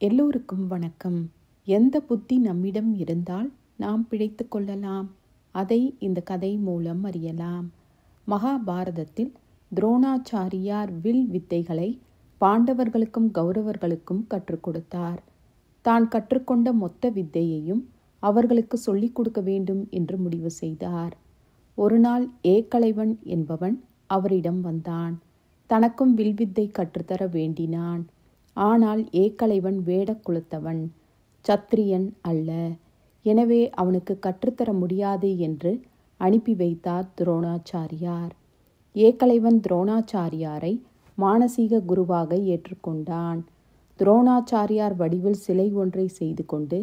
எல்லோருக்கும் வணக்கம். எந்த புத்தி நம்மிடம் இருந்தால் நாம் பிழைத்து கொள்ளலாம், அதை இந்த கதை மூலம் அறியலாம். மகாபாரதத்தில் துரோணாச்சாரியார் வில் வித்தைகளை பாண்டவர்களுக்கும் கௌரவர்களுக்கும் கற்றுக் கொடுத்தார். தான் கற்றுக்கொண்ட மொத்த வித்தையையும் அவர்களுக்கு சொல்லிக் கொடுக்க வேண்டும் என்று முடிவு செய்தார். ஒரு நாள் ஏகலைவன் என்பவன் அவரிடம் வந்தான். தனக்கும் வில்வித்தை கற்றுத்தர வேண்டினான். ஆனால் ஏகலைவன் வேட குலத்தவன், சத்திரியன் அல்ல. எனவே அவனுக்கு கற்றுத்தர முடியாது என்று அனுப்பி வைத்தார் துரோணாச்சாரியார். ஏகலைவன் துரோணாச்சாரியாரை மானசீக குருவாக ஏற்றுக்கொண்டான். துரோணாச்சாரியார் வடிவில் சிலை ஒன்றை செய்து கொண்டு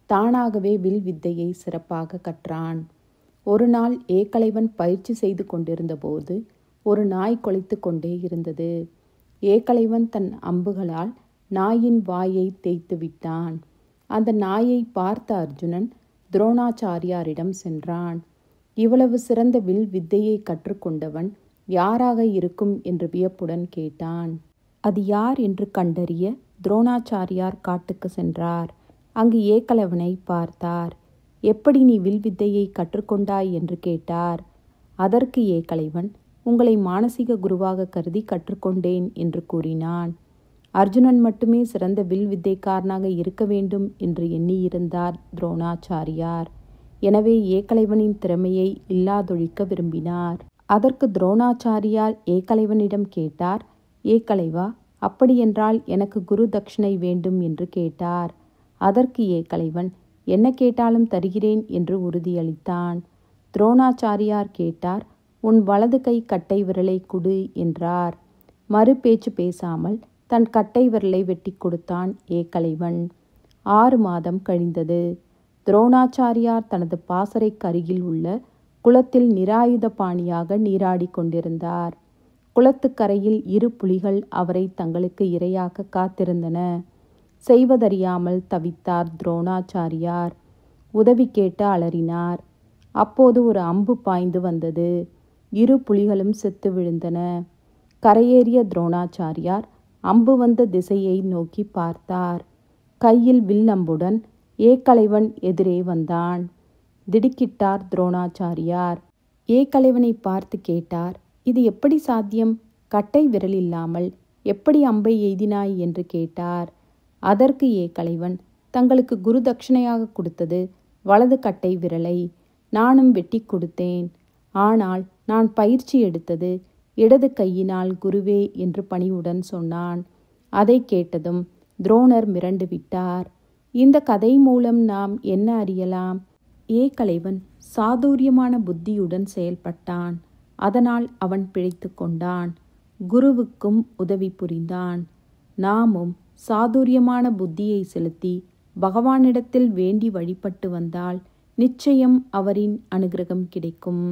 தானாகவே வில் வித்தையை சிறப்பாக கற்றான். ஒரு நாள் ஏகலைவன் பயிற்சி செய்து கொண்டிருந்த போது ஒரு நாய் கொலைத்து கொண்டே இருந்தது. ஏகலைவன் தன் அம்புகளால் நாயின் வாயை தேய்த்து விட்டான். அந்த நாயை பார்த்த அர்ஜுனன் துரோணாச்சாரியாரிடம் சென்றான். இவ்வளவு சிறந்த வில் வித்தையை கற்றுக்கொண்டவன் யாராக இருக்கும் என்று வியப்புடன் கேட்டான். அது யார் என்று கண்டறிய துரோணாச்சாரியார் காட்டுக்கு சென்றார். அங்கு ஏகலைவனை பார்த்தார். எப்படி நீ வில் வித்தையை கற்றுக்கொண்டாய் என்று கேட்டார். அதற்கு ஏகலைவன், உங்களை மானசீக குருவாக கருதி கற்றுக்கொண்டேன் என்று கூறினான். அர்ஜுனன் மட்டுமே சிறந்த வில் வித்தைக்காரனாக இருக்க வேண்டும் என்று எண்ணியிருந்தார் துரோணாச்சாரியார். எனவே ஏகலைவனின் திறமையை இல்லாதொழிக்க விரும்பினார். அதற்கு துரோணாச்சாரியார் ஏகலைவனிடம் கேட்டார், ஏகலைவா, அப்படியென்றால் எனக்கு குரு தட்சிணை வேண்டும் என்று கேட்டார். அதற்கு ஏகலைவன், என்ன கேட்டாலும் தருகிறேன் என்று உறுதியளித்தான். துரோணாச்சாரியார் கேட்டார், உன் வலது கை கட்டை விரலை கொடு என்றார். மறு பேச்சு பேசாமல் தன் கட்டை விரலை வெட்டி கொடுத்தான் ஏகலைவன். 6 மாதம் கழிந்தது. துரோணாச்சாரியார் தனது பாசறைக்கு அருகில் உள்ள குளத்தில் நிராயுத பாணியாக நீராடி கொண்டிருந்தார். குளத்துக்கரையில் 2 புலிகள் அவரை தங்களுக்கு இரையாக்க காத்திருந்தன. செய்வதறியாமல் தவித்தார் துரோணாச்சாரியார். உதவி கேட்டு அலறினார். அப்போது ஒரு அம்பு பாய்ந்து வந்தது. 2 புலிகளும் செத்து விழுந்தன. கரையேறிய துரோணாச்சாரியார் அம்பு வந்த திசையை நோக்கி பார்த்தார். கையில் வில் அம்புடன் ஏகலைவன் எதிரே வந்தான். திடுக்கிட்டார் துரோணாச்சாரியார். ஏகலைவனை பார்த்து கேட்டார், இது எப்படி சாத்தியம்? கட்டை விரல் இல்லாமல் எப்படி அம்பை எய்தினாய் என்று கேட்டார். அதற்கு ஏகலைவன், தங்களுக்கு குரு தட்சிணையாக கொடுத்தது வலது கட்டை விரலை. நானும் வெட்டி கொடுத்தேன். ஆனால் நான் பயிற்சி எடுத்தது இடது கையினால் குருவே என்று பணிவுடன் சொன்னான். அதை கேட்டதும் துரோணர் மிரண்டு விட்டார். இந்த கதை மூலம் நாம் என்ன அறியலாம்? ஏகலைவன் சாதுரியமான புத்தியுடன் செயல்பட்டான். அதனால் அவன் பிழைத்து கொண்டான். குருவுக்கும் உதவி புரிந்தான். நாமும் சாதுரியமான புத்தியை செலுத்தி பகவானிடத்தில் வேண்டி வழிபட்டு வந்தால் நிச்சயம் அவரின் அனுகிரகம் கிடைக்கும்.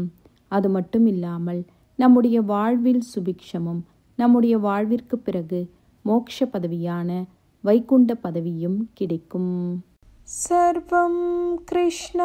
அது மட்டும் இல்லாமல் நம்முடைய வாழ்வில் சுபிக்ஷமும், நம்முடைய வாழ்விற்கு பிறகு மோட்ச பதவியான வைகுண்ட பதவியும் கிடைக்கும். சர்வம் கிருஷ்ணார்பணமஸ்து.